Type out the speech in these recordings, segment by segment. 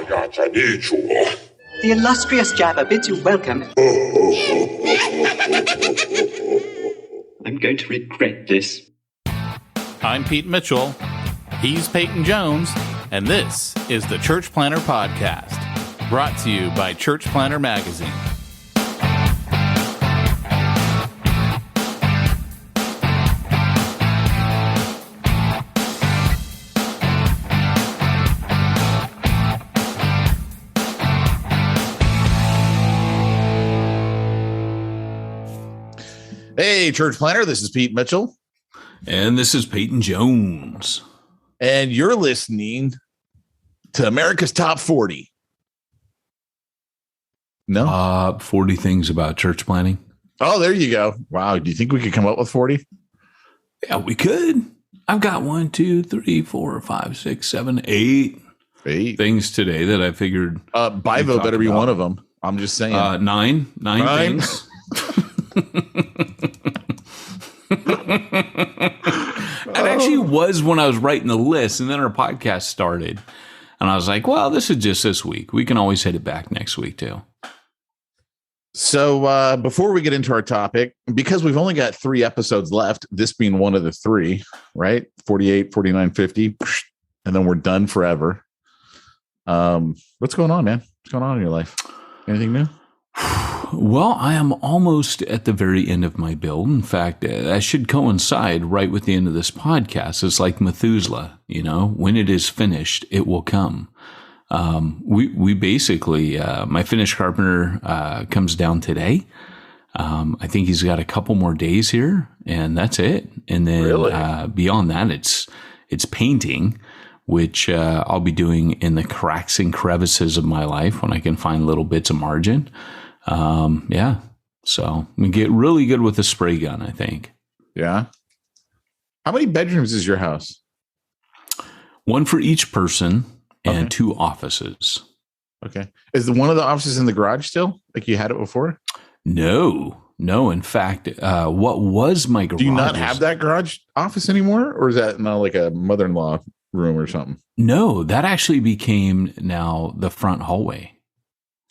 The illustrious Jabba bids you welcome. I'm going to regret this. I'm Pete Mitchell. He's Peyton Jones. And this is the Church Planter Podcast, brought to you by Church Planter Magazine. Hey, Church Planter, this is Pete Mitchell. And this is Peyton Jones. And you're listening to America's Top 40. No? 40 things about church planting. Oh, there you go. Wow. Do you think we could come up with 40? Yeah, we could. I've got 1, 2, 3, 4, 5, 6, 7, 8 things today that I figured. Bivo better be one of them. I'm just saying. Nine things. It actually was when I was writing the list, and then our podcast started, and I was like, well, this is just this week. We can always hit it back next week too. So before we get into our topic, because we've only got 3 episodes left, this being one of the 3, right? 48, 49, 50, and then we're done forever. What's going on, man? What's going on in your life? Anything new? Well, I am almost at the very end of my build. In fact, that should coincide right with the end of this podcast. It's like Methuselah, you know, when it is finished, it will come. We basically, my finished carpenter comes down today. I think he's got a couple more days here, and that's it. And then really? Beyond that, it's painting, which I'll be doing in the cracks and crevices of my life when I can find little bits of margin. So we get really good with the spray gun, I think. Yeah. How many bedrooms is your house? 1 for each person and 2 offices. Okay. Is one of the offices in the garage still? Like you had it before? No. In fact, what was my garage? Do you not have that garage office anymore? Or is that now like a mother-in-law room or something? No, that actually became now the front hallway.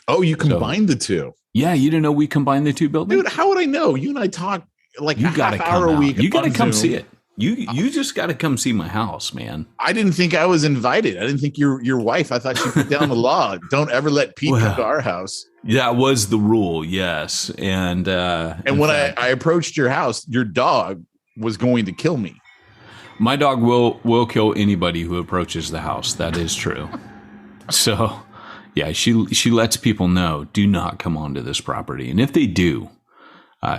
Oh, you combined the two. Yeah, you didn't know we combined the 2 buildings? Dude, how would I know? You and I talk like you a half hour a week. You got to come Zoom. see it. You just got to come see my house, man. I didn't think I was invited. I didn't think your wife. I thought she put down the law. Don't ever let Pete come to our house. That was the rule, yes. And when I approached your house, your dog was going to kill me. My dog will kill anybody who approaches the house. That is true. So, yeah, she lets people know, do not come onto this property. And if they do,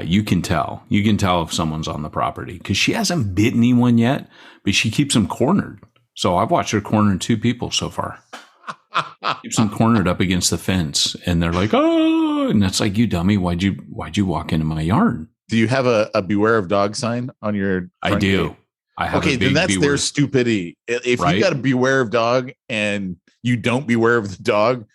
you can tell. You can tell if someone's on the property because she hasn't bit anyone yet, but she keeps them cornered. So I've watched her corner 2 people so far. Keeps them cornered up against the fence, and they're like, "Oh!" And it's like, "You dummy! Why'd you walk into my yard?" Do you have a "Beware of Dog" sign on your? I do. Gate? I have. Okay, then that's their stupidity. If you got a "Beware of Dog" and you don't beware of the dog,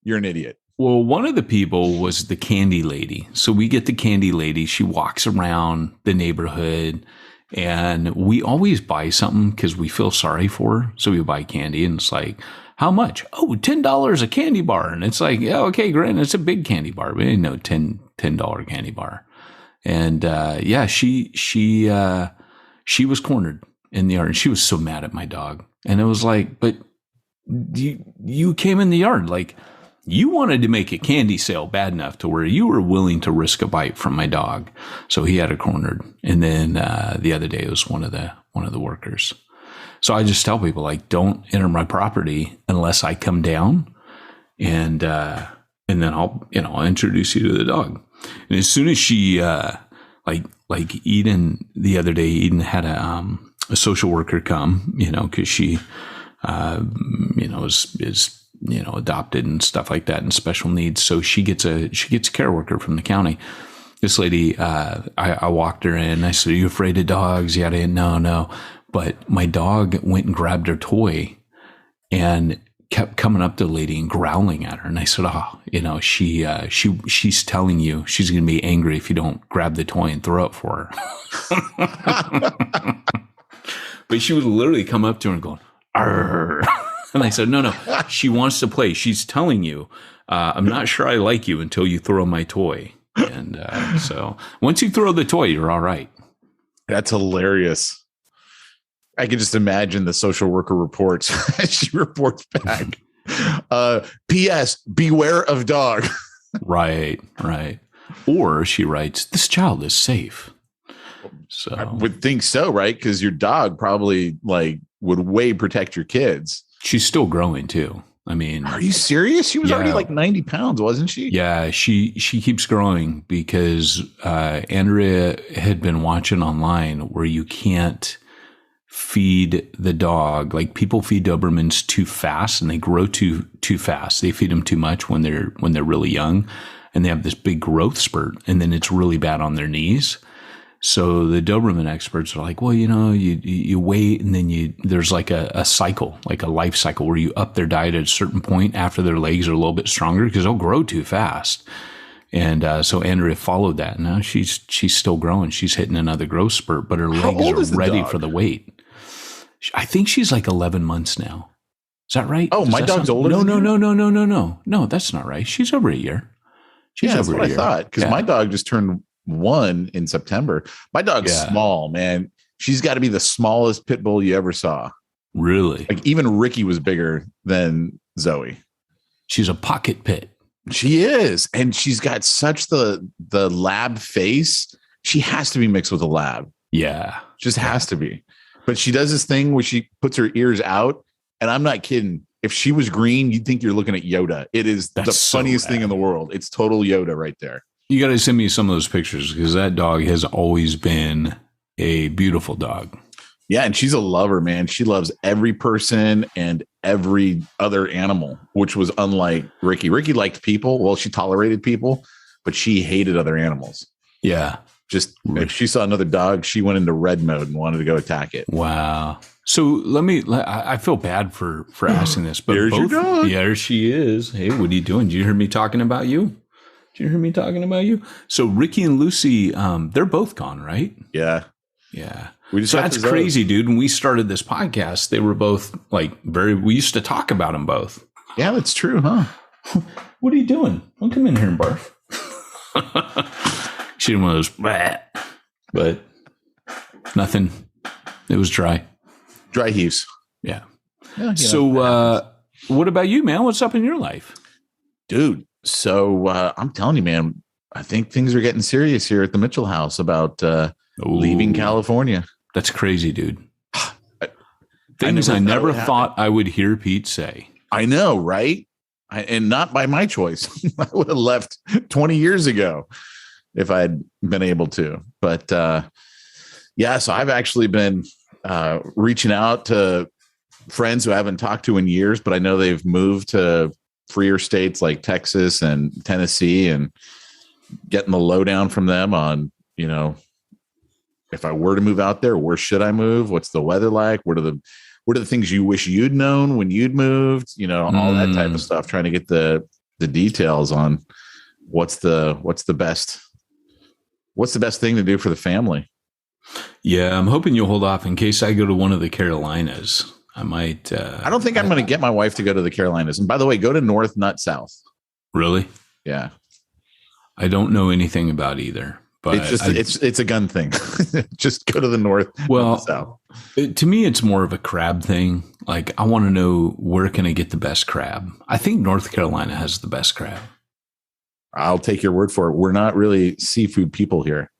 you're an idiot. Well, one of the people was the candy lady. So we get the candy lady. She walks around the neighborhood, and we always buy something because we feel sorry for her. So we buy candy, and it's like, how much? Oh, $10 a candy bar. And it's like, yeah, okay, great. It's a big candy bar. We didn't know $10 candy bar. And she was cornered in the yard, and she was so mad at my dog. And it was like, but you came in the yard like. You wanted to make a candy sale bad enough to where you were willing to risk a bite from my dog. So he had it cornered. And then the other day it was one of the workers. So I just tell people, like, don't enter my property unless I come down and then I'll introduce you to the dog. And as soon as she like Eden the other day, Eden had a social worker come, because she is adopted and stuff like that and special needs. So she gets a care worker from the county. This lady, I walked her in. I said, "Are you afraid of dogs?" Yeah, no. But my dog went and grabbed her toy and kept coming up to the lady and growling at her. And I said, she's telling you she's going to be angry if you don't grab the toy and throw it for her. But she would literally come up to her and go, "Arr." And I said, no, she wants to play. She's telling you, I'm not sure I like you until you throw my toy. And so once you throw the toy, you're all right. That's hilarious. I can just imagine the social worker reports as she reports back. P.S. Beware of dog. Right. Or she writes, this child is safe. So I would think so, right? Because your dog probably would way protect your kids. She's still growing too. I mean, are you serious? She was already like 90 pounds, wasn't she? Yeah, she keeps growing because Andrea had been watching online where you can't feed the dog. Like people feed Dobermans too fast and they grow too fast. They feed them too much when they're really young, and they have this big growth spurt, and then it's really bad on their knees. So the Doberman experts are like, well, you wait, and then there's like a cycle, like a life cycle where you up their diet at a certain point after their legs are a little bit stronger because they'll grow too fast. And so Andrea followed that. Now she's still growing. She's hitting another growth spurt, but her legs are ready for the weight. I think she's like 11 months now. Is that right? Oh, my dog's older. No, that's not right. She's over a year. That's what I thought, because my dog just turned 1 in September. My dog's small, man. She's got to be the smallest pit bull you ever saw. Really? Like even Ricky was bigger than Zoe. She's a pocket pit. She is, and she's got such the lab face. She has to be mixed with a lab. Yeah, just has to be. But she does this thing where she puts her ears out, and I'm not kidding. If she was green, you'd think you're looking at Yoda. It is the funniest thing in the world. It's total Yoda right there. You got to send me some of those pictures because that dog has always been a beautiful dog. Yeah, and she's a lover, man. She loves every person and every other animal, which was unlike Ricky. Ricky liked people. Well, she tolerated people, but she hated other animals. Yeah. Just if she saw another dog, she went into red mode and wanted to go attack it. Wow. So I feel bad for asking this, but There's your dog. Yeah, there she is. Hey, what are you doing? Did you hear me talking about you? So Ricky and Lucy, they're both gone, right? Yeah. Yeah. So that's crazy, dude. When we started this podcast, they were both we used to talk about them both. Yeah, that's true, huh? What are you doing? Don't come in here and barf. She didn't want those, but nothing. It was dry. Dry heaves. Yeah. So what about you, man? What's up in your life? Dude, so I'm telling you, man, I think things are getting serious here at the Mitchell house about leaving California. That's crazy, dude. Things I never thought I would hear Pete say. I know, right? And not by my choice. I would have left 20 years ago if I'd been able to. But so I've actually been reaching out to friends who I haven't talked to in years, but I know they've moved to freer states like Texas and Tennessee, and getting the lowdown from them on, if I were to move out there, where should I move? What's the weather like? What are the things you wish you'd known when you'd moved? All that type of stuff, trying to get the details on what's the best thing to do for the family. Yeah, I'm hoping you'll hold off in case I go to one of the Carolinas. I might. I don't think I'm going to get my wife to go to the Carolinas. And by the way, go to north, not south. Really? Yeah. I don't know anything about either. But it's just it's a gun thing. Just go to the north. Well, not the south. To me, it's more of a crab thing. Like, I want to know where can I get the best crab. I think North Carolina has the best crab. I'll take your word for it. We're not really seafood people here.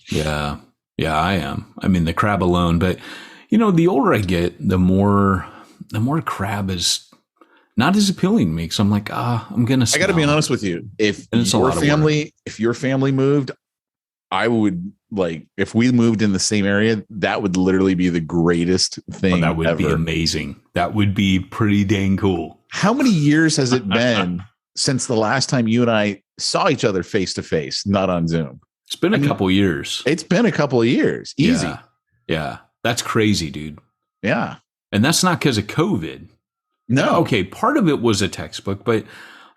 Yeah, I am. I mean, the crab alone. But the older I get, the more crab is not as appealing to me. Because I'm like, I'm gonna. I got to be honest with you. If your family moved, I would if we moved in the same area, that would literally be the greatest thing. That would be amazing. That would be pretty dang cool. How many years has it been since the last time you and I saw each other face to face, not on Zoom? It's been a couple years. It's been a couple of years. Easy. Yeah. That's crazy, dude. Yeah. And that's not because of COVID. No. Okay. Part of it was a textbook, but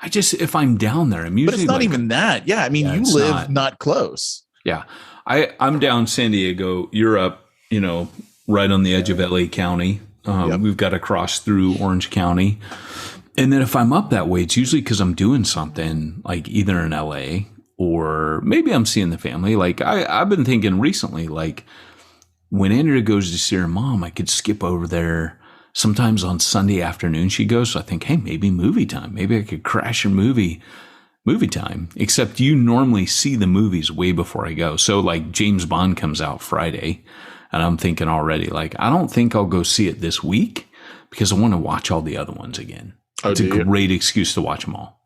if I'm down there, I'm usually. But it's not even that. Yeah. I mean, you live not close. Yeah. I'm down San Diego. You're up, right on the edge of LA County. Yep. We've got to cross through Orange County. And then if I'm up that way, it's usually because I'm doing something like either in LA or maybe I'm seeing the family. Like I've been thinking recently, like when Andrea goes to see her mom, I could skip over there sometimes on Sunday afternoon. She goes, so I think, hey, maybe movie time. Maybe I could crash a movie time. Except you normally see the movies way before I go. So like James Bond comes out Friday and I'm thinking already, like, I don't think I'll go see it this week because I want to watch all the other ones again. It's a great excuse to watch them all.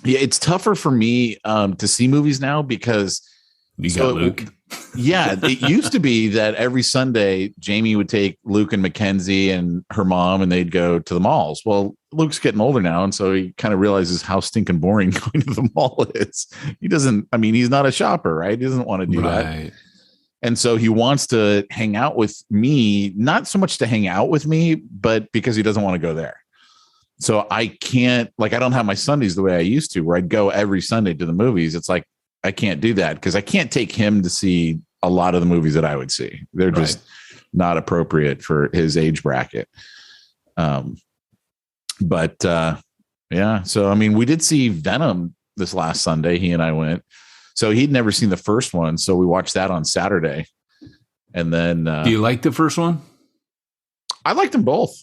Yeah, it's tougher for me to see movies now because you got Luke. Yeah, it used to be that every Sunday Jamie would take Luke and Mackenzie and her mom, and they'd go to the malls. Well, Luke's getting older now, and so he kind of realizes how stinking boring going to the mall is. He doesn't. I mean, he's not a shopper, right? He doesn't want to do that. And so he wants to hang out with me, not so much to hang out with me, but because he doesn't want to go there. So I can't, like, I don't have my Sundays the way I used to, where I'd go every Sunday to the movies. It's like, I can't do that because I can't take him to see a lot of the movies that I would see. They're just not appropriate for his age bracket. Yeah. So, I mean, we did see Venom this last Sunday. He and I went. So he'd never seen the first one. So we watched that on Saturday. And then. Do you like the first one? I liked them both.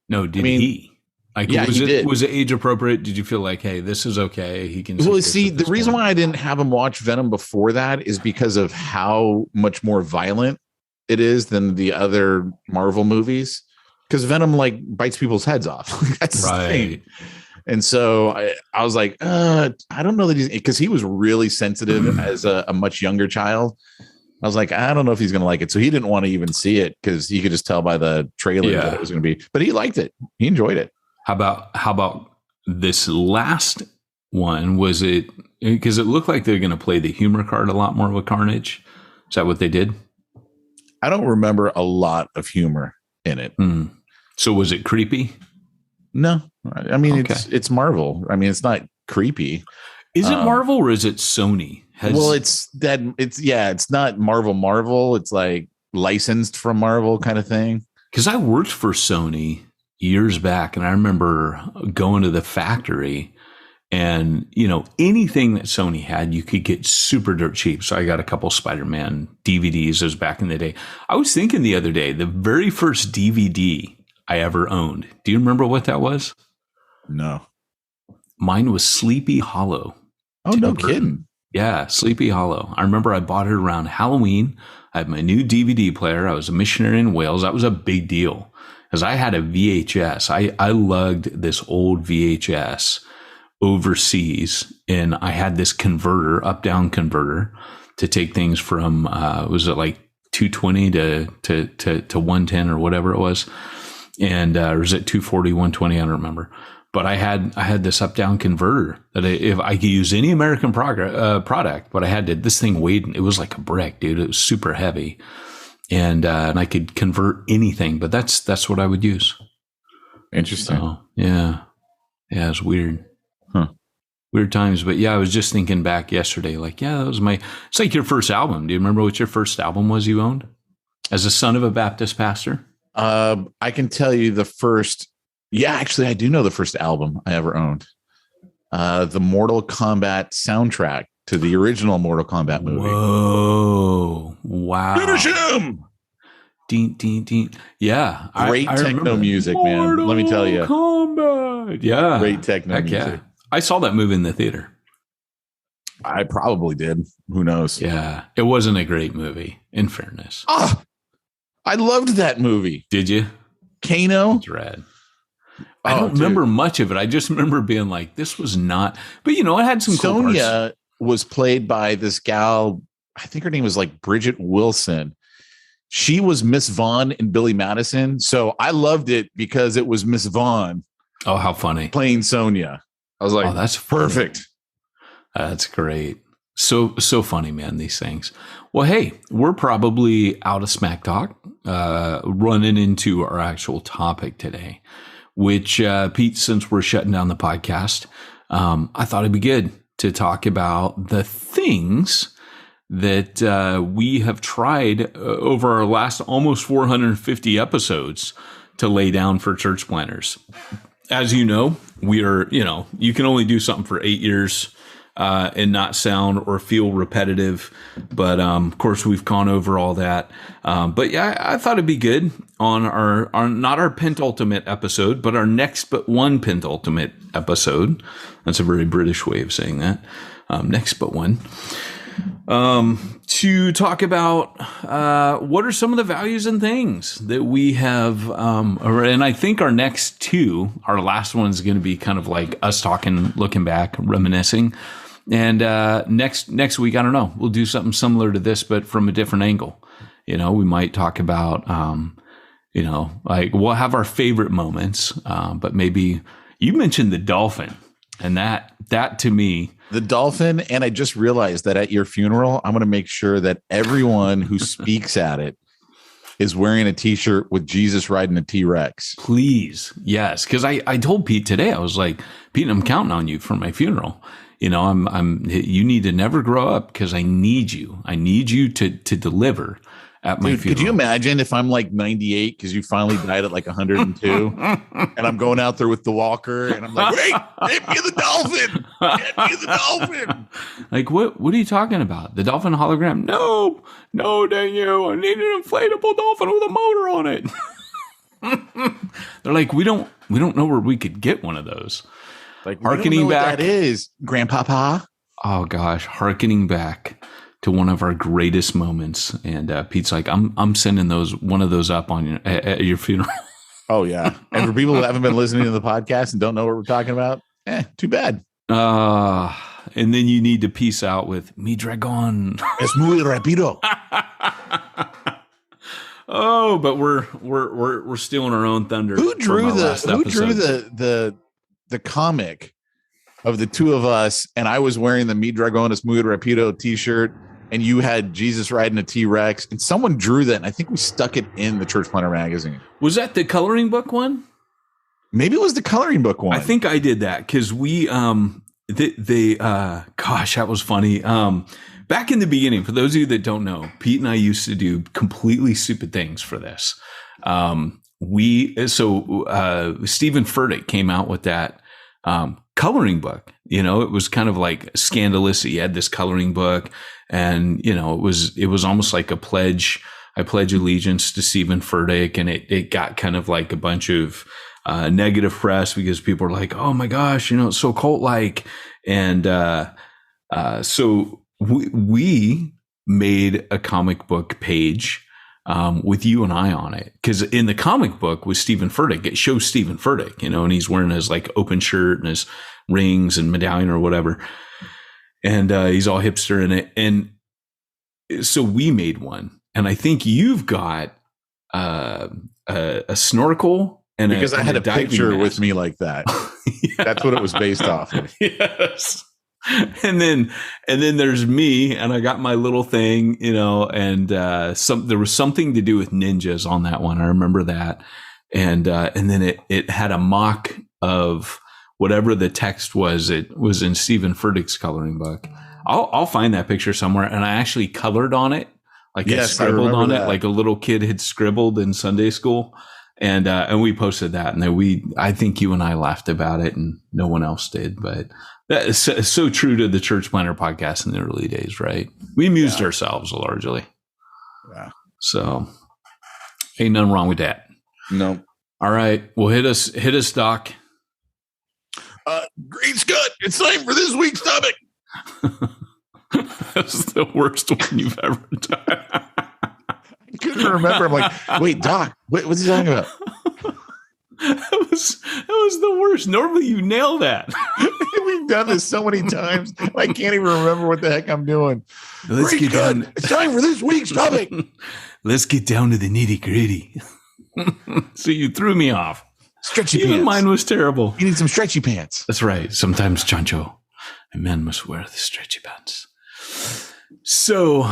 No, he? Like, yeah, was it age appropriate? Did you feel like, hey, this is okay? He can. Well, see, the reason why I didn't have him watch Venom before that is because of how much more violent it is than the other Marvel movies. Because Venom like bites people's heads off. That's right. The thing. And so I was like, I don't know that because he was really sensitive as a much younger child. I was like, I don't know if he's going to like it. So he didn't want to even see it because he could just tell by the trailer that it was going to be. But he liked it. He enjoyed it. How about this last one? Was it because it looked like they're going to play the humor card a lot more with Carnage? Is that what they did? I don't remember a lot of humor in it. So was it creepy? No, I mean, it's Marvel. I mean, it's not creepy. Is it Marvel or is it Sony? It's not Marvel. It's like licensed from Marvel kind of thing. Because I worked for Sony years back, and I remember going to the factory, and anything that Sony had, you could get super dirt cheap. So I got a couple Spider-Man DVDs. It was back in the day. I was thinking the other day, the very first DVD I ever owned. Do you remember what that was? No. Mine was Sleepy Hollow. Oh, no kidding. Yeah, Sleepy Hollow. I remember I bought it around Halloween. I had my new DVD player. I was a missionary in Wales. That was a big deal because I had a VHS. I lugged this old VHS overseas, and I had this converter, up-down converter, to take things from, was it like 220 to 110 or whatever it was? And or was it 240, 120? I don't remember. But I had this up-down converter that if I could use any American product, but I had to, this thing weighed, it was like a brick, dude. It was super heavy. And I could convert anything, but that's what I would use. Interesting. So, yeah. Yeah, it's weird. Weird times. But yeah, I was just thinking back yesterday, like, yeah, that was it's like your first album. Do you remember what your first album was you owned as a son of a Baptist pastor? I can tell you the first. Yeah, actually, I do know the first album I ever owned. The Mortal Kombat soundtrack to the original Mortal Kombat movie. Whoa. Wow. Finish him! Ding, ding, ding. Yeah. Great techno music, man. Let me tell you. Kombat. Yeah. Great techno music. Yeah. I saw that movie in the theater. I probably did. Who knows? Yeah. It wasn't a great movie, in fairness. Oh, I loved that movie. Did you? Kano? It's rad. I don't remember much of it. I just remember being like, this was not, but it had some cool parts. Sonya was played by this gal. I think her name was like Bridget Wilson. She was Miss Vaughn in Billy Madison. So I loved it because it was Miss Vaughn. Oh, how funny. Playing Sonya. I was like, oh, that's perfect. That's great. So funny, man, these things. Well, hey, we're probably out of smack talk, running into our actual topic today, which, Pete, since we're shutting down the podcast, I thought it'd be good to talk about the things that we have tried over our last almost 450 episodes to lay down for church planners. As you know, we are, you can only do something for 8 years and not sound or feel repetitive. But of course, we've gone over all that. But yeah, I thought it'd be good on our not our penultimate episode, but our next but one penultimate episode. That's a very British way of saying that. Next but one. To talk about what are some of the values and things that we have. And I think our next two, our last one is going to be kind of like us talking, looking back, reminiscing. And next week, I don't know, we'll do something similar to this, but from a different angle. We might talk about, like we'll have our favorite moments, but maybe you mentioned the dolphin, and that to me. The dolphin, and I just realized that at your funeral, I'm going to make sure that everyone who speaks at it is wearing a T-shirt with Jesus riding a T-Rex. Please, yes, because I told Pete today, I was like, Pete, I'm counting on you for my funeral. You need to never grow up because I need you. I need you to deliver at my funeral. Could you imagine if I'm like 98 because you finally died at like 102 and I'm going out there with the walker and I'm like, wait, get me the dolphin. Get me the dolphin. Like, what are you talking about? The dolphin hologram? No, dang you. I need an inflatable dolphin with a motor on it. They're like, we don't know where we could get one of those. Like, harkening back. What that is, Grandpapa. Oh gosh, harkening back to one of our greatest moments, and Pete's like, I'm sending one of those up on at your funeral. Oh yeah, and for people who haven't been listening to the podcast and don't know what we're talking about, too bad. And then you need to peace out with mi dragon. Es muy rápido. Oh, but we're stealing our own thunder. Who drew the comic of the two of us, and I was wearing the Mi Dragón es muy rápido t-shirt, and you had Jesus riding a T-Rex, and someone drew that, and I think we stuck it in the Church Planner magazine. Was that the coloring book one? Maybe it was the coloring book one. I think I did that because we gosh, that was funny. Back in the beginning, for those of you that don't know, Pete and I used to do completely stupid things for this. Stephen Furtick came out with that coloring book. It was kind of like scandalous. He had this coloring book, and it was almost like a pledge. I pledge allegiance to Stephen Furtick, and it got kind of like a bunch of negative press because people were like, "Oh my gosh, it's so cult-like," and so we made a comic book page with you and I on it, because in the comic book with Stephen Furtick, it shows Stephen Furtick, and he's wearing his like open shirt and his rings and medallion or whatever, and he's all hipster in it. And so we made one, and I think you've got a snorkel and because I had a picture mask with me like that. Yeah. That's what it was based off of. Yes. And then there's me, and I got my little thing, and there was something to do with ninjas on that one. I remember that. And then it had a mock of whatever the text was. It was in Stephen Furtick's coloring book. I'll find that picture somewhere. And I actually colored on it. Like, yes, I scribbled on it like a little kid had scribbled in Sunday school. And we posted that, and then I think you and I laughed about it, and no one else did, but that is so true to the Church Planner podcast in the early days, right? We amused ourselves largely. Yeah. So ain't nothing wrong with that. No. All right. Well, hit us, Doc. Great Scott, it's time for this week's topic. That's the worst one you've ever done. I couldn't remember. I'm like, wait, Doc, what's he talking about? That was the worst. Normally you nail that. We've done this so many times. I can't even remember what the heck I'm doing. Let's get down. It's time for this week's topic. Let's get down to the nitty gritty. So you threw me off. Stretchy Even pants. Mine was terrible. You need some stretchy pants. That's right. Sometimes, Chancho, a man must wear the stretchy pants. So,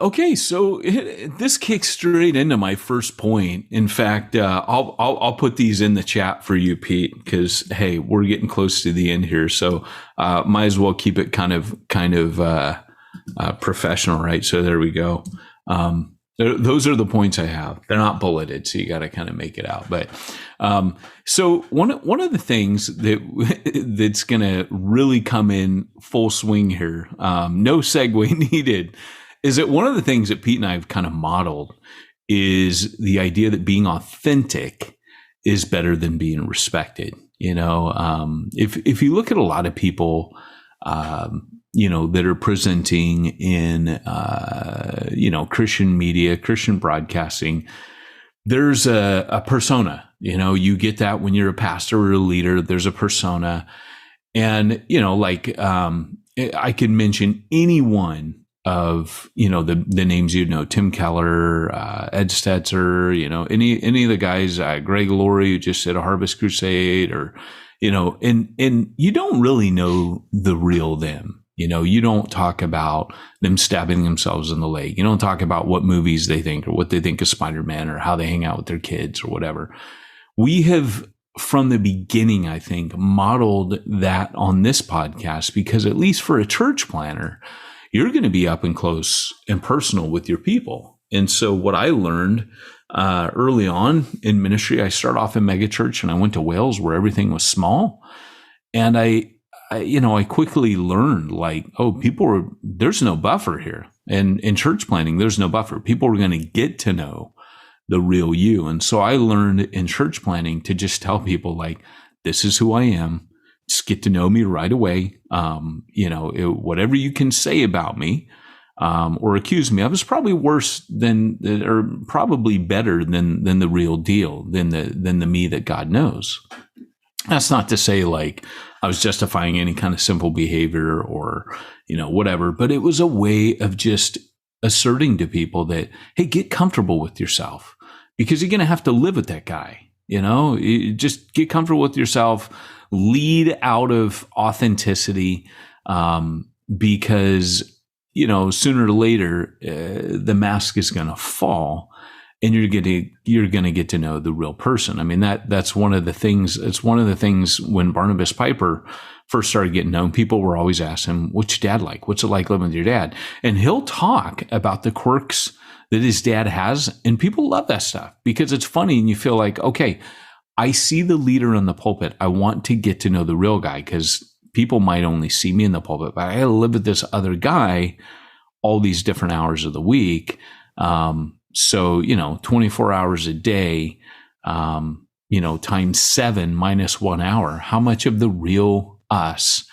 okay. So this kicks straight into my first point. In fact, I'll put these in the chat for you, Pete, because, hey, we're getting close to the end here. So, might as well keep it kind of professional, right? So there we go. Those are the points I have. They're not bulleted, so you got to kind of make it out. But so one of the things that's going to really come in full swing here, no segue needed, is that one of the things that Pete and I have kind of modeled is the idea that being authentic is better than being respected. If you look at a lot of people, that are presenting in, Christian media, Christian broadcasting, there's a persona, you get that when you're a pastor or a leader, there's a persona. And, I could mention any one of, the names, Tim Keller, Ed Stetzer, any of the guys, Greg Laurie, who just did a Harvest Crusade, or, and you don't really know the real them. You don't talk about them stabbing themselves in the leg. You don't talk about what movies they think or what they think of Spider-Man or how they hang out with their kids or whatever. We have, from the beginning, I think, modeled that on this podcast, because at least for a church planner, you're going to be up and close and personal with your people. And so what I learned early on in ministry, I started off in megachurch and I went to Wales where everything was small. And I quickly learned there's no buffer here. And in church planning, there's no buffer. People are going to get to know the real you. And so I learned in church planning to just tell people, this is who I am. Just get to know me right away. Whatever you can say about me, or accuse me of, is probably worse or probably better than the real deal, than the me that God knows. That's not to say I was justifying any kind of simple behavior or, whatever, but it was a way of just asserting to people that, hey, get comfortable with yourself, because you're going to have to live with that guy. You just get comfortable with yourself, lead out of authenticity, because, sooner or later, the mask is going to fall. And you're going to get to know the real person. I mean, that's one of the things. It's one of the things when Barnabas Piper first started getting known, people were always asking him, "What's your dad like? What's it like living with your dad?" And he'll talk about the quirks that his dad has, and people love that stuff because it's funny, and you feel like, okay, I see the leader in the pulpit. I want to get to know the real guy, because people might only see me in the pulpit, but I got to live with this other guy all these different hours of the week. So, 24 hours a day, times 7 minus 1 hour, how much of the real us,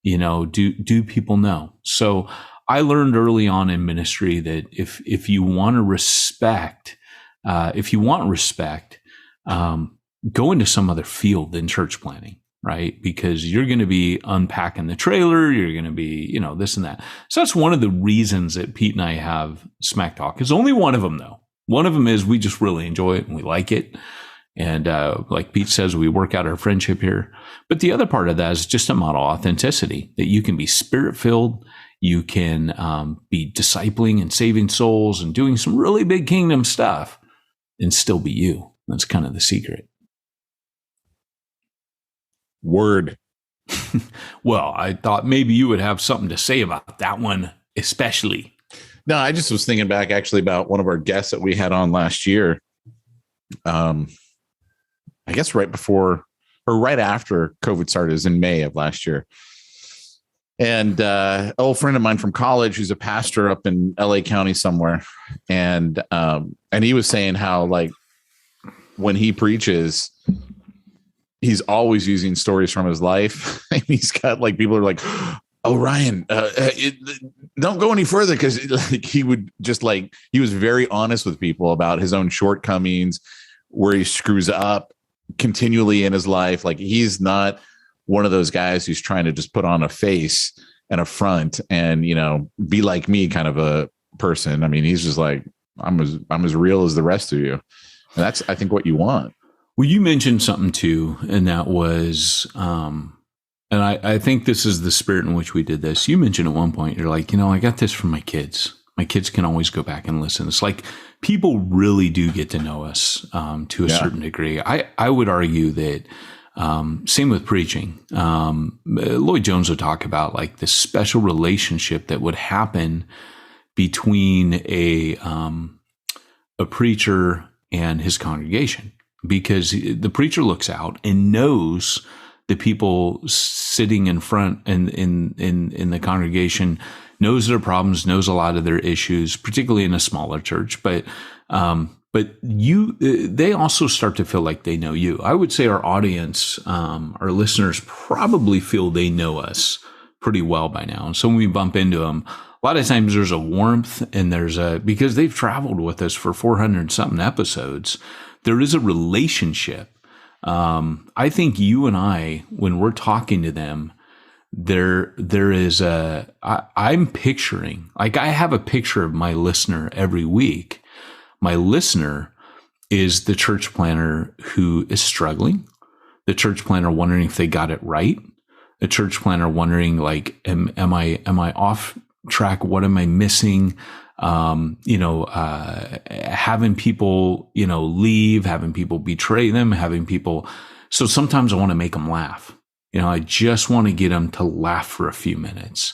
do people know? So I learned early on in ministry that if you want respect, go into some other field than church planning. Right? Because you're going to be unpacking the trailer. You're going to be, this and that. So that's one of the reasons that Pete and I have Smack Talk. It's only one of them, though. One of them is we just really enjoy it and we like it. And like Pete says, we work out our friendship here. But the other part of that is just a model authenticity, that you can be spirit-filled. You can be discipling and saving souls and doing some really big kingdom stuff and still be you. That's kind of the secret. Word. Well, I thought maybe you would have something to say about that one, especially. No, I just was thinking back actually about one of our guests that we had on last year. I guess right before or right after COVID started, is in May of last year. And an old friend of mine from college, who's a pastor up in LA County somewhere. And he was saying how, when he preaches, he's always using stories from his life. And he's got people are like, "Oh, Ryan, don't go any further." Because he would just he was very honest with people about his own shortcomings, where he screws up continually in his life. He's not one of those guys who's trying to just put on a face and a front and, be like me kind of a person. I mean, he's just I'm as real as the rest of you. And that's, I think, what you want. Well, you mentioned something too, and that was, and I think this is the spirit in which we did this. You mentioned at one point, you're like, I got this from my kids. My kids can always go back and listen. It's like people really do get to know us to a certain degree. I would argue that same with preaching. Lloyd Jones would talk about this special relationship that would happen between a a preacher and his congregation, because the preacher looks out and knows the people sitting in front and in the congregation, knows their problems, knows a lot of their issues, particularly in a smaller church. But they also start to feel like they know you. I would say our audience, our listeners probably feel they know us pretty well by now. And so when we bump into them, a lot of times there's a warmth, and because they've traveled with us for 400 something episodes, there is a relationship. I think you and I, when we're talking to them, there is I'm picturing, like, I have a picture of my listener every week. My listener is the church planner who is struggling, the church planner wondering if they got it right, the church planner wondering, like, am I off track? What am I missing? Having people, leave, having people betray them, so sometimes I want to make them laugh. I just want to get them to laugh for a few minutes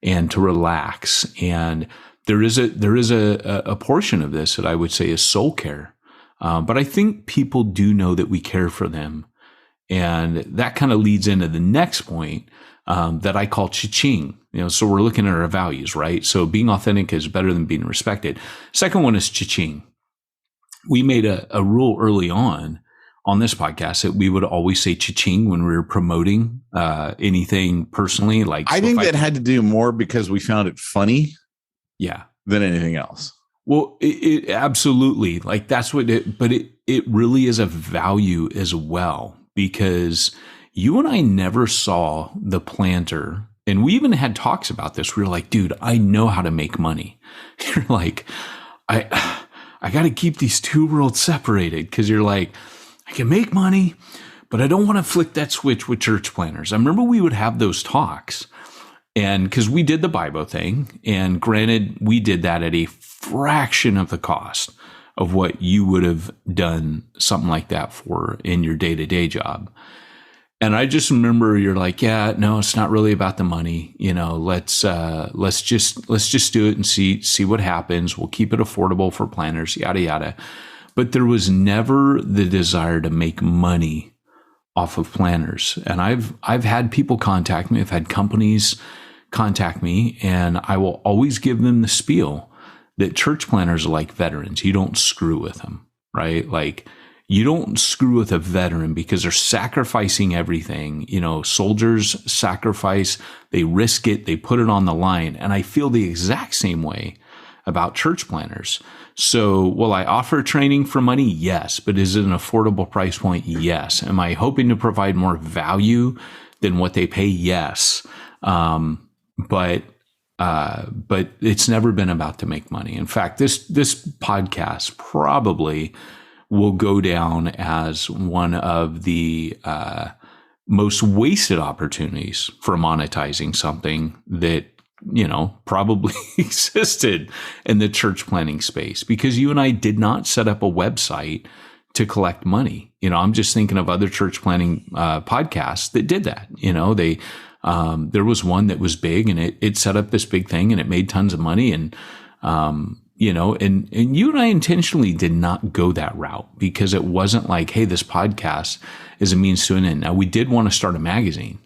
and to relax. And there is a portion of this that I would say is soul care. But I think people do know that we care for them. And that kind of leads into the next point, that I call cha-ching. So we're looking at our values, right? So being authentic is better than being respected. Second one is cha-ching. We made a rule early on this podcast that we would always say cha-ching when we were promoting anything personally. Like, I think that had to do more because we found it funny, than anything else. Well, it absolutely, like, that's what but it really is a value as well, because you and I never saw the planter. And we even had talks about this. We were like, dude, I know how to make money. You're like, I got to keep these two worlds separated, because you're like, I can make money, but I don't want to flick that switch with church planners. I remember we would have those talks, and because we did the Bible thing, and granted, we did that at a fraction of the cost of what you would have done something like that for in your day-to-day job. And I just remember you're like, yeah, no, it's not really about the money. Let's just do it and see what happens. We'll keep it affordable for planners, yada, yada. But there was never the desire to make money off of planners. And I've had people contact me. I've had companies contact me, and I will always give them the spiel that church planners are like veterans. You don't screw with them, right? Like, you don't screw with a veteran because they're sacrificing everything. Soldiers sacrifice, they risk it, they put it on the line. And I feel the exact same way about church planners. So will I offer training for money? Yes. But is it an affordable price point? Yes. Am I hoping to provide more value than what they pay? Yes. But it's never been about to make money. In fact, this podcast probably will go down as one of the most wasted opportunities for monetizing something that, probably existed in the church planning space, because you and I did not set up a website to collect money. I'm just thinking of other church planning podcasts that did that. There was one that was big, and it set up this big thing, and it made tons of money. And, and you and I intentionally did not go that route, because it wasn't like, hey, this podcast is a means to an end. Now, we did want to start a magazine.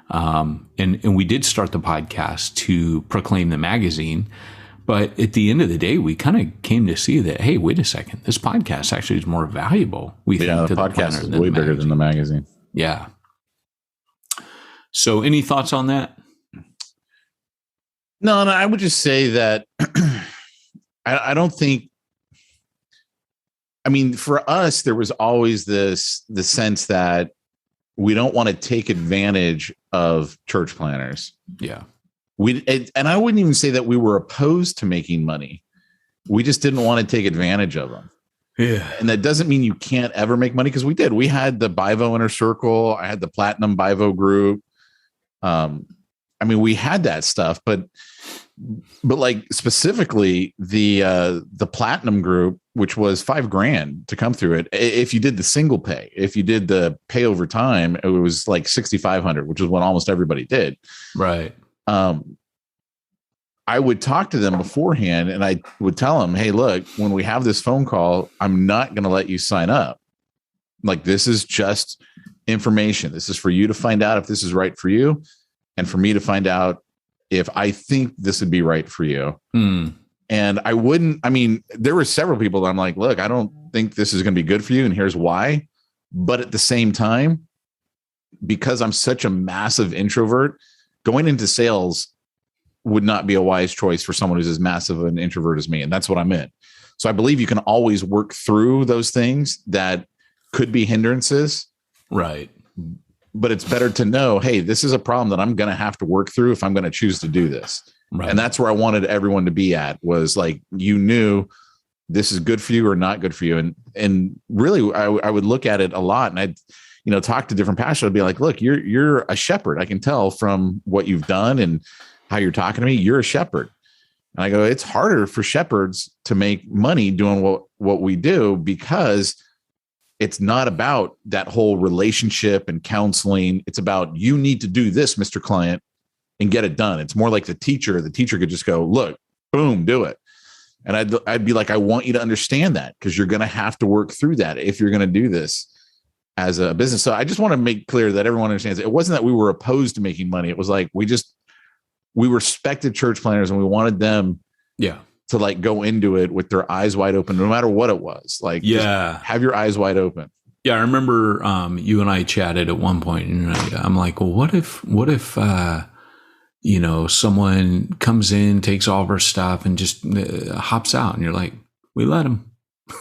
And we did start the podcast to proclaim the magazine. But at the end of the day, we kind of came to see that, hey, wait a second, this podcast actually is more valuable. We think the podcast is way bigger than the magazine. Yeah. So any thoughts on that? No, I would just say that I don't think, for us, there was always the sense that we don't want to take advantage of church planners. Yeah. And I wouldn't even say that we were opposed to making money. We just didn't want to take advantage of them. Yeah. And that doesn't mean you can't ever make money, because we did. We had the Bivo Inner Circle. I had the Platinum Bivo group. We had that stuff, but like specifically the Platinum group, which was $5,000 to come through it. If you did the single pay, if you did the pay over time, it was like $6,500, which is what almost everybody did. Right. I I would talk to them beforehand and I would tell them, hey, look, when we have this phone call, I'm not going to let you sign up. Like, this is just information. This is for you to find out if this is right for you, and for me to find out if I think this would be right for you. And there were several people that I'm like, look, I don't think this is going to be good for you, and here's why. But at the same time, because I'm such a massive introvert, going into sales would not be a wise choice for someone who's as massive an introvert as me. And that's what I'm in. So I believe you can always work through those things that could be hindrances. Right. But it's better to know, hey, this is a problem that I'm going to have to work through if I'm going to choose to do this. Right. And that's where I wanted everyone to be at, was like, you knew this is good for you or not good for you. And really, I would look at it a lot, and I'd, talk to different pastors. I'd be like, look, you're a shepherd. I can tell from what you've done and how you're talking to me, you're a shepherd. And I go, it's harder for shepherds to make money doing what we do, because it's not about that whole relationship and counseling. It's about, you need to do this, Mr. Client, and get it done. It's more like the teacher. The teacher could just go, look, boom, do it. And I'd be like, I want you to understand that, because you're going to have to work through that if you're going to do this as a business. So I just want to make clear that everyone understands it wasn't that we were opposed to making money. It was like, we respected church planners, and we wanted them to like go into it with their eyes wide open, no matter what it was. Like, just have your eyes wide open. Yeah. I remember you and I chatted at one point, and I'm like, well, what if someone comes in, takes all of our stuff, and just hops out, and you're like, we let them.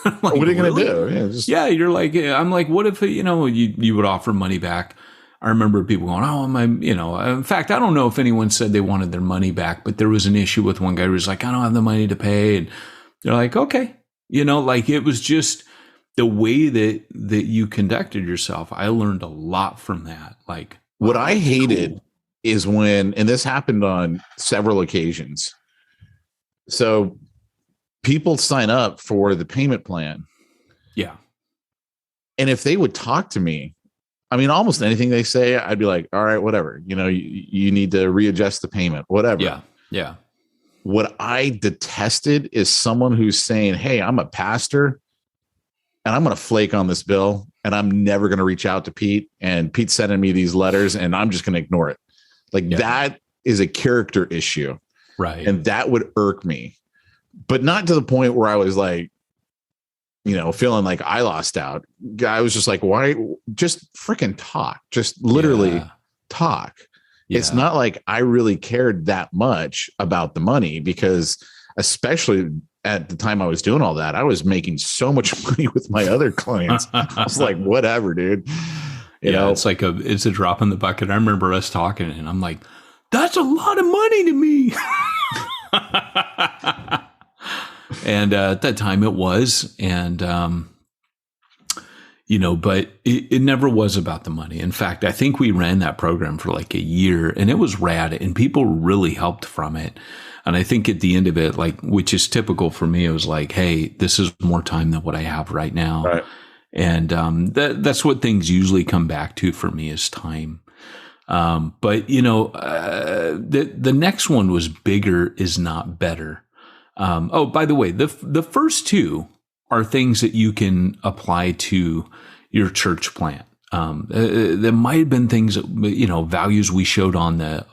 Like, what are you going to do? You're like, I'm like, what if, you would offer money back? I remember people going, in fact, I don't know if anyone said they wanted their money back, but there was an issue with one guy who was like, I don't have the money to pay. And they're like, okay. Like, it was just the way that you conducted yourself. I learned a lot from that. Like, what I hated is when, and this happened on several occasions. So people sign up for the payment plan. Yeah. And if they would talk to me, almost anything they say, I'd be like, all right, whatever, you need to readjust the payment, whatever. Yeah. Yeah. What I detested is someone who's saying, hey, I'm a pastor and I'm going to flake on this bill, and I'm never going to reach out to Pete, and Pete's sending me these letters and I'm just going to ignore it. Like, that is a character issue. Right. And that would irk me, but not to the point where I was like, feeling like I lost out. I was just like, why? Just freaking talk. Just literally talk. Yeah. It's not like I really cared that much about the money, because especially at the time I was doing all that, I was making so much money with my other clients. I was like, whatever, dude. You know, it's like it's a drop in the bucket. I remember us talking, and I'm like, that's a lot of money to me. And at that time it was, and, but it never was about the money. In fact, I think we ran that program for like a year, and it was rad, and people really helped from it. And I think at the end of it, like, which is typical for me, it was like, hey, this is more time than what I have right now. Right. And that's what things usually come back to for me, is time. But the next one was bigger is not better. By the way, the first two are things that you can apply to your church plant. There might have been things that, values we showed on the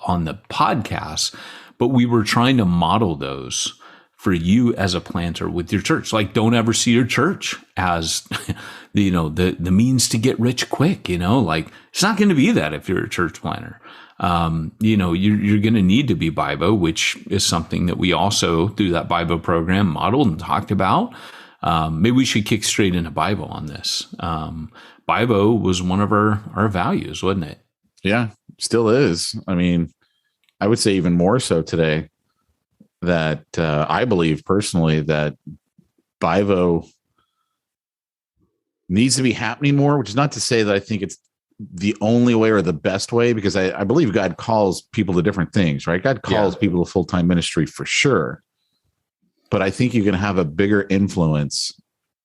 podcast, but we were trying to model those for you as a planter with your church. Like, don't ever see your church as, the means to get rich quick, like, it's not going to be that if you're a church planter. You're going to need to be Bible, which is something that we also, through that Bible program, modeled and talked about. Maybe we should kick straight into Bible on this. Bible was one of our values, wasn't it? Yeah, still is. I would say even more so today, that I believe personally that Bible needs to be happening more, which is not to say that I think it's the only way or the best way, because I believe God calls people to different things, right? God calls people to full-time ministry for sure. But I think you can have a bigger influence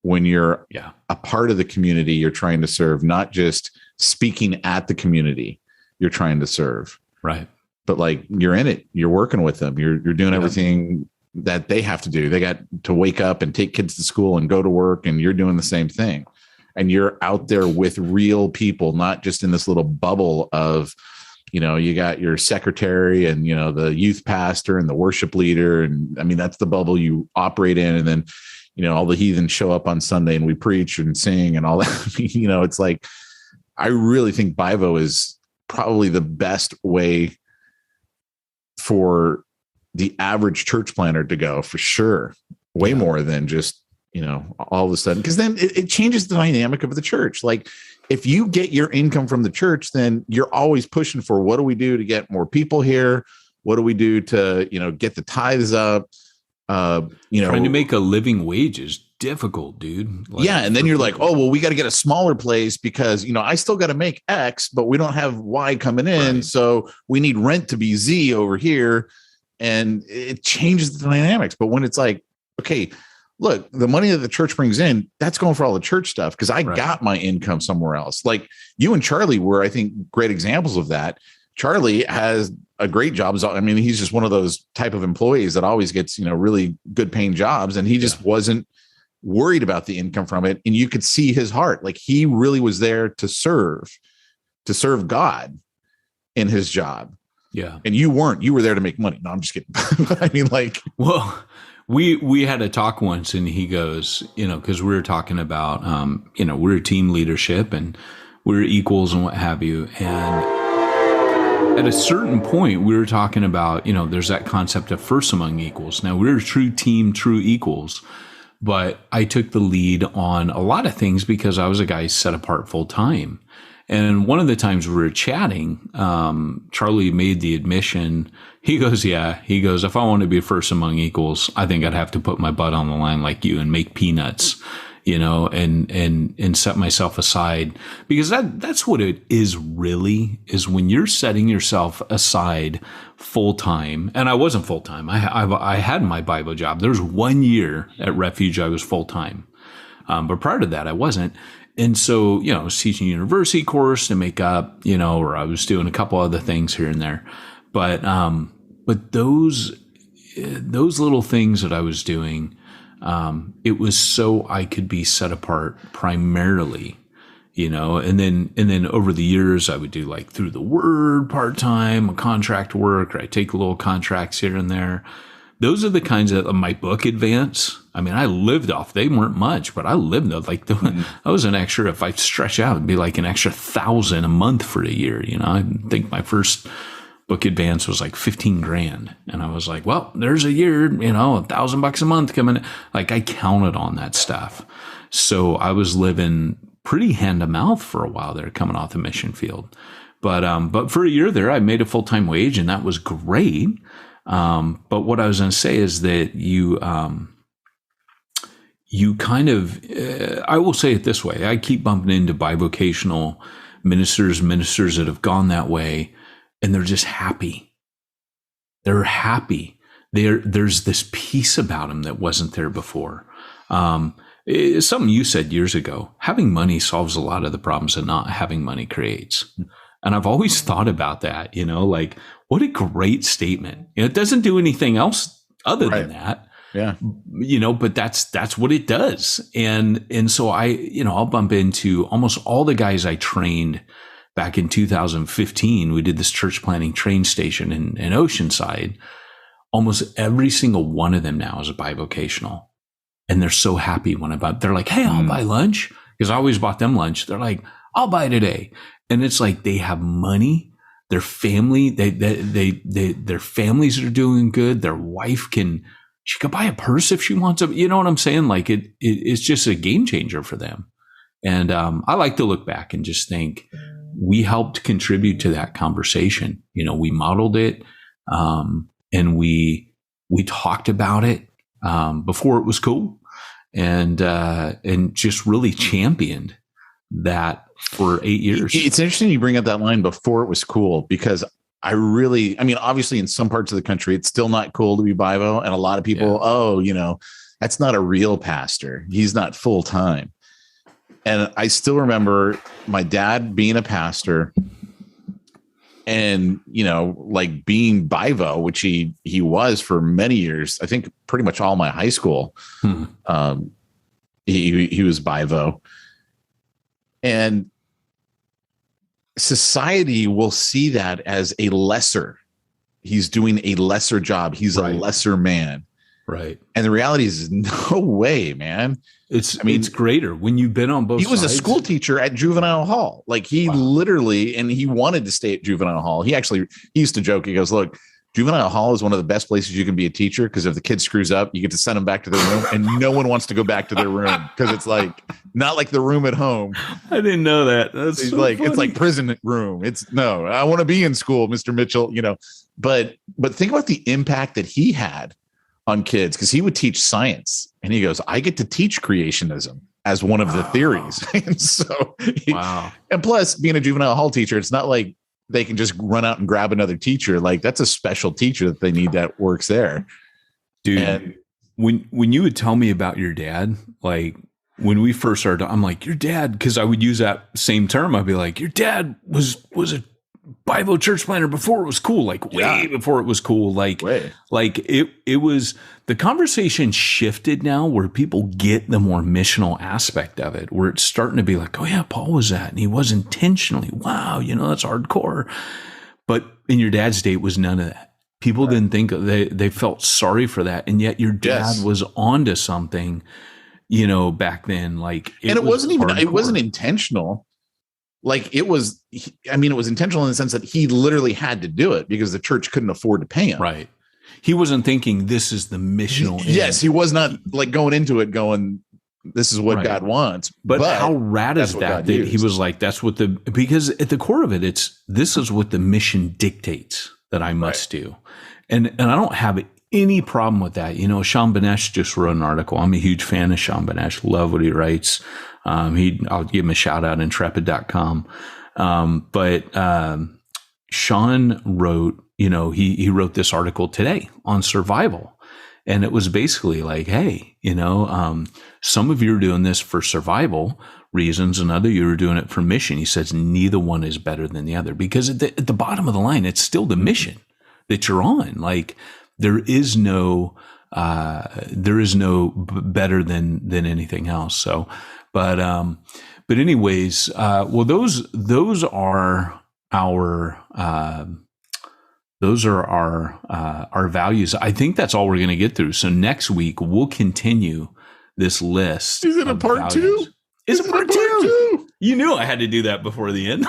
when you're a part of the community you're trying to serve, not just speaking at the community you're trying to serve. Right. but like you're in it, you're working with them, you're doing everything that they have to do. They got to wake up and take kids to school and go to work, and you're doing the same thing. And you're out there with real people, not just in this little bubble of, you got your secretary and, the youth pastor and the worship leader. And I mean, that's the bubble you operate in. And then, all the heathens show up on Sunday and we preach and sing and all that. It's like, I really think Bivo is probably the best way for the average church planner to go, for sure. Way more than just, all of a sudden, because then it changes the dynamic of the church. Like if you get your income from the church, then you're always pushing for, what do we do to get more people here? What do we do to, get the tithes up? Trying to make a living wage is difficult, dude. And then you're like, oh, well, we got to get a smaller place because, I still got to make X, but we don't have Y coming in. Right. So we need rent to be Z over here. And it changes the dynamics. But when it's like, okay, look, the money that the church brings in, that's going for all the church stuff because I got my income somewhere else. Like you and Charlie were, I think, great examples of that. Charlie has a great job. I mean, he's just one of those type of employees that always gets, really good paying jobs. And he just wasn't worried about the income from it. And you could see his heart. Like he really was there to serve God in his job. Yeah. And you weren't. You were there to make money. No, I'm just kidding. I mean, like, well, we had a talk once, and he goes, because we were talking about, we're team leadership and we're equals and what have you. And at a certain point, we were talking about, there's that concept of first among equals. Now we're a true team, true equals, but I took the lead on a lot of things because I was a guy set apart full time. And one of the times we were chatting, Charlie made the admission. He goes, if I want to be first among equals, I think I'd have to put my butt on the line like you and make peanuts, and set myself aside, because that's what it is really, is when you're setting yourself aside full time. And I wasn't full time. I had my Bible job. There was 1 year at Refuge I was full time. But prior to that, I wasn't. And so, I was teaching a university course to make up, or I was doing a couple other things here and there. But those little things that I was doing, it was so I could be set apart primarily, and then over the years I would do like through the word part-time, contract work, or I take little contracts here and there. Those are the kinds of my book Advance. I mean, I lived off, they weren't much, but I lived off I was an extra, if I stretch out, it'd be like an extra $1,000 a month for a year. I think my first book Advance was like $15,000. And I was like, well, there's a year, $1,000 a month coming. Like I counted on that stuff. So I was living pretty hand to mouth for a while there coming off the mission field. But for a year there, I made a full-time wage, and that was great. But what I was going to say is that you kind of, I will say it this way. I keep bumping into bivocational ministers that have gone that way, and they're just happy. They're happy. There's this peace about them that wasn't there before. It's something you said years ago. Having money solves a lot of the problems that not having money creates. And I've always thought about that, like, what a great statement. It doesn't do anything else other than that. Yeah. But that's what it does. And so I'll bump into almost all the guys I trained back in 2015. We did this church planting train station in Oceanside. Almost every single one of them now is a bivocational. And they're so happy they're like, hey, I'll buy lunch. Because I always bought them lunch. They're like, I'll buy today. And it's like they have money, their family, their families are doing good. Their wife she could buy a purse if she wants to. You know what I'm saying? Like it's just a game changer for them. And I like to look back and just think we helped contribute to that conversation. We modeled it, and we talked about it before it was cool, and just really championed that for 8 years. It's interesting you bring up that line, before it was cool, because obviously in some parts of the country, it's still not cool to be Bivo. And a lot of people, that's not a real pastor. He's not full time. And I still remember my dad being a pastor And, like being Bivo, which he was for many years, I think pretty much all my high school, he was Bivo. And society will see that as a lesser. He's doing a lesser job. He's a lesser man. Right. And the reality is no way, man. It's greater when you've been on both sides. He was a school teacher at juvenile hall. Like he literally, and he wanted to stay at juvenile hall. He used to joke. He goes, look, juvenile hall is one of the best places you can be a teacher, because if the kid screws up, you get to send them back to their room, and no one wants to go back to their room because it's like not like the room at home. I didn't know that. That's so like funny. It's like prison room. It's no, I want to be in school, Mr. Mitchell. But think about the impact that he had on kids, because he would teach science, and he goes, I get to teach creationism as one of the theories. And so, and plus being a juvenile hall teacher, it's not like they can just run out and grab another teacher. Like that's a special teacher that they need that works there. Dude, and when you would tell me about your dad, like when we first started, I'm like, your dad, because I would use that same term. I'd be like, your dad was a Bible church planner before it was cool, like way before it was cool. Like it was, the conversation shifted now where people get the more missional aspect of it, where it's starting to be like, oh yeah, Paul was that. And he was intentionally, wow, that's hardcore. But in your dad's day, it was none of that. People didn't think they felt sorry for that. And yet your dad was onto something, back then. Like, it wasn't intentional. Like it was intentional in the sense that he literally had to do it because the church couldn't afford to pay him. Right. He wasn't thinking this is the missional. Yes. He was not like going into it going, this is what God wants. But how rad is that he was like, because at the core of it, this is what the mission dictates that I must do. And I don't have any problem with that. Sean Banesh just wrote an article. I'm a huge fan of Sean Banesh. Love what he writes. I'll give him a shout out, intrepid.com. But Sean wrote, he wrote this article today on survival. And it was basically like, hey, some of you are doing this for survival reasons, and other you are doing it for mission. He says neither one is better than the other, because at the bottom of the line, it's still the mission that you're on. Like there is no better than anything else. So, but anyways, well, those are our values. I think that's all we're going to get through. So next week we'll continue this list. Is it a part two? Is it part two? You knew I had to do that before the end.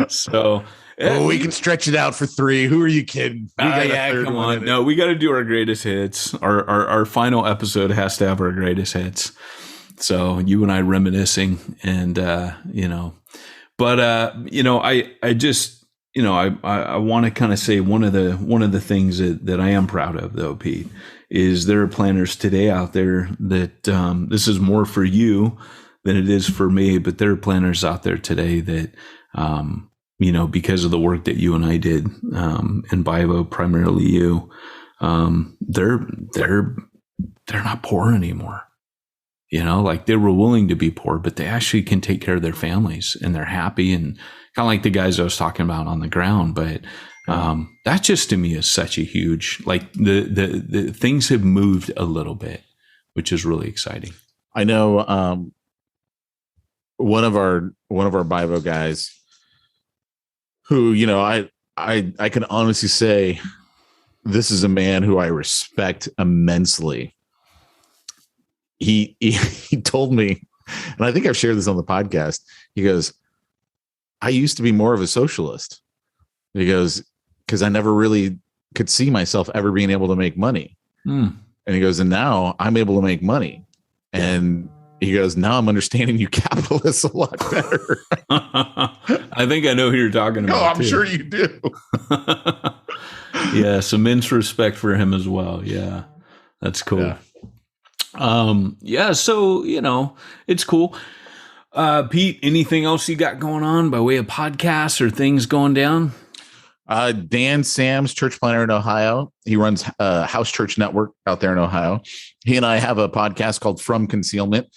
So. We can stretch it out for 3. Who are you kidding? Come on. No, we got to do our greatest hits. Our final episode has to have our greatest hits. So you and I reminiscing, and I just, I want to kind of say one of the things that I am proud of, though, Pete, is there are planners today out there that this is more for you than it is for me, but there are planners out there today that because of the work that you and I did, and Bivo, primarily you, they're not poor anymore. Like they were willing to be poor, but they actually can take care of their families, and they're happy, and kind of like the guys I was talking about on the ground. But that just to me is such a huge, like the things have moved a little bit, which is really exciting. I know one of our Bivo guys, who, I can honestly say this is a man who I respect immensely. He told me, and I think I've shared this on the podcast. He goes, I used to be more of a socialist. He goes, because I never really could see myself ever being able to make money. And he goes, and now I'm able to make money. And he goes, now I'm understanding you capitalists a lot better. I think I know who you're talking about. Oh, I'm sure you do. Yeah, some immense respect for him as well. Yeah, that's cool. Yeah. So, it's cool. Pete, anything else you got going on by way of podcasts or things going down? Dan Sam's church planner in Ohio. He runs House Church Network out there in Ohio. He and I have a podcast called From Concealment,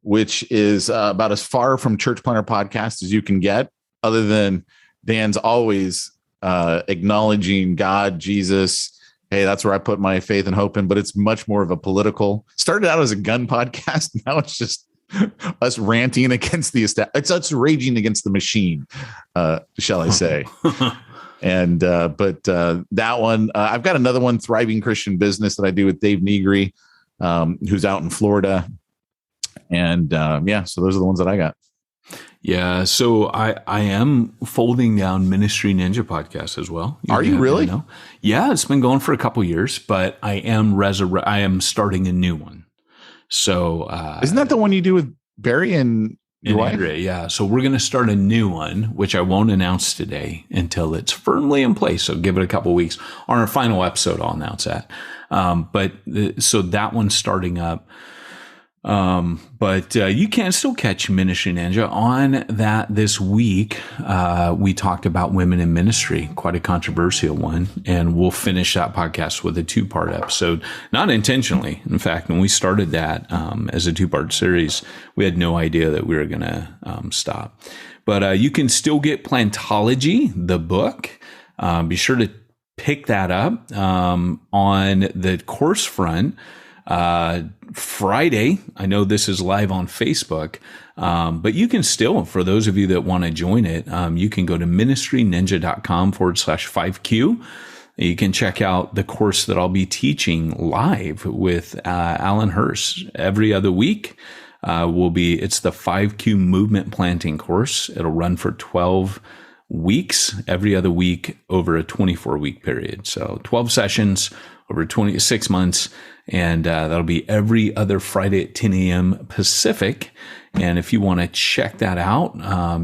which is about as far from church planner podcast as you can get, other than Dan's always acknowledging God, Jesus. Hey, that's where I put my faith and hope in, but it's much more of a political. Started out as a gun podcast. Now it's just us ranting against the it's us raging against the machine, shall I say. And but that one, I've got another one, Thriving Christian Business, that I do with Dave Negri, who's out in Florida. And yeah, so those are the ones that I got. Yeah, so I am folding down Ministry Ninja podcast as well. Are you really? Yeah, it's been going for a couple years, but I am starting a new one. So isn't that the one you do with Barry and your wife? Andrea? Yeah. So we're going to start a new one, which I won't announce today until it's firmly in place. So give it a couple of weeks. On our final episode, I'll announce that. So that one's starting up. But you can still catch Ministry Ninja on that this week. We talked about women in ministry, quite a controversial one, and we'll finish that podcast with a 2-part episode, not intentionally. In fact, when we started that, as a 2-part series, we had no idea that we were going to, stop, but, you can still get Plantology, the book. Be sure to pick that up, on the course front. Friday, I know this is live on Facebook, but you can still, for those of you that want to join it, you can go to ministryninja.com/5Q. You can check out the course that I'll be teaching live with Alan Hurst every other week. It's the 5Q movement planting course. It'll run for 12 weeks, every other week over a 24-week period. So 12 sessions over 26 months. And that'll be every other Friday at 10 a.m. Pacific. And if you want to check that out,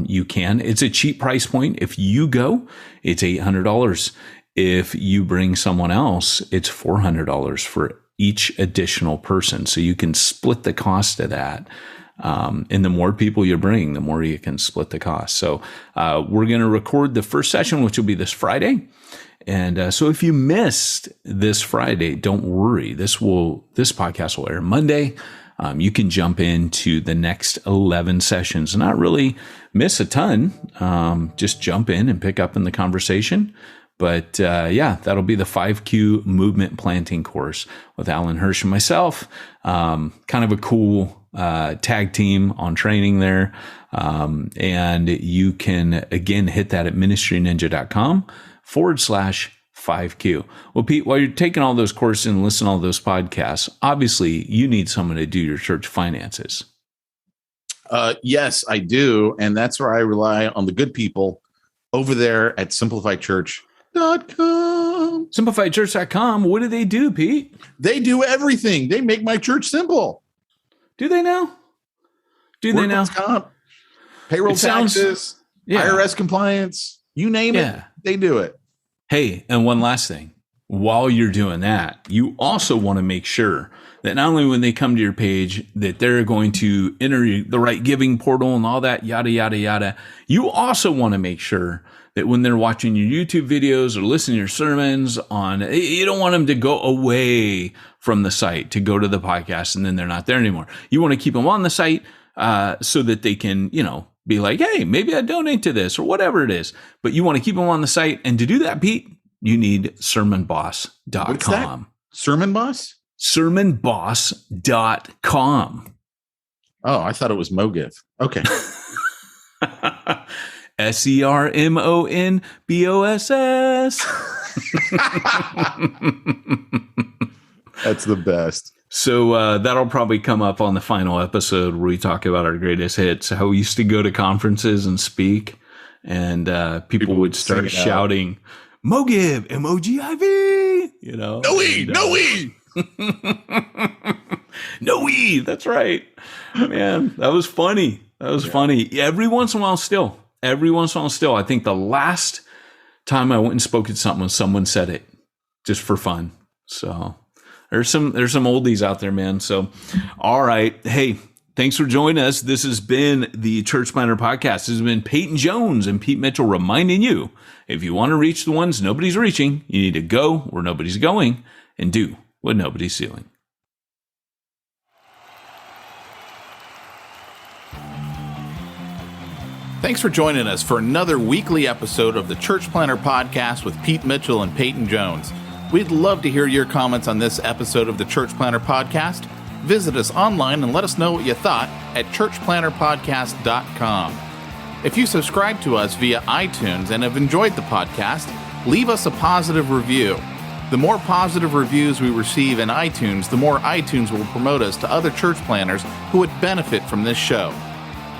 you can. It's a cheap price point. If you go, it's $800. If you bring someone else, it's $400 for each additional person. So you can split the cost of that. And the more people you bring, the more you can split the cost. So we're going to record the first session, which will be this Friday. And so if you missed this Friday, don't worry. This podcast will air Monday. You can jump into the next 11 sessions and not really miss a ton. Just jump in and pick up in the conversation. But yeah, that'll be the 5Q movement planting course with Alan Hirsch and myself. Kind of a cool tag team on training there. And you can, again, hit that at ministryninja.com/5Q. Well, Pete, while you're taking all those courses and listening to all those podcasts, obviously you need someone to do your church finances. Yes, I do. And that's where I rely on the good people over there at simplifiedchurch.com. Simplifiedchurch.com. What do they do, Pete? They do everything. They make my church simple. Do they now? Workman's comp, payroll taxes, IRS compliance, you name it, they do it. Hey, and one last thing. While you're doing that, you also want to make sure that not only when they come to your page that they're going to enter the right giving portal and all that, yada, yada, yada. You also want to make sure that when they're watching your YouTube videos or listening to your sermons you don't want them to go away from the site to go to the podcast and then they're not there anymore. You want to keep them on the site so that they can, be like, hey, maybe I donate to this or whatever it is. But you want to keep them on the site. And to do that, Pete, you need sermonboss.com. What's that? Sermon Boss? Sermonboss.com. Oh, I thought it was MoGive. Okay. SERMONBOSS. That's the best. So that'll probably come up on the final episode where we talk about our greatest hits, how we used to go to conferences and speak, and people would start shouting, MoGive, MOGIV, No E, no E. No E, that's right. Man, that was funny. Funny. Every once in a while still, I think the last time I went and spoke at something, someone said it just for fun. So there's some oldies out there, man. So, all right. Hey, thanks for joining us. This has been the Church Planter Podcast. This has been Peyton Jones and Pete Mitchell reminding you, if you want to reach the ones nobody's reaching, you need to go where nobody's going and do what nobody's doing. Thanks for joining us for another weekly episode of the Church Planter Podcast with Pete Mitchell and Peyton Jones. We'd love to hear your comments on this episode of the Church Planter Podcast. Visit us online and let us know what you thought at churchplanterpodcast.com. If you subscribe to us via iTunes and have enjoyed the podcast, leave us a positive review. The more positive reviews we receive in iTunes, the more iTunes will promote us to other church planners who would benefit from this show.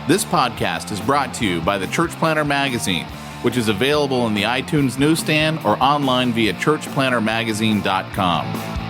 This podcast is brought to you by the Church Planter Magazine, which is available in the iTunes newsstand or online via churchplantermagazine.com.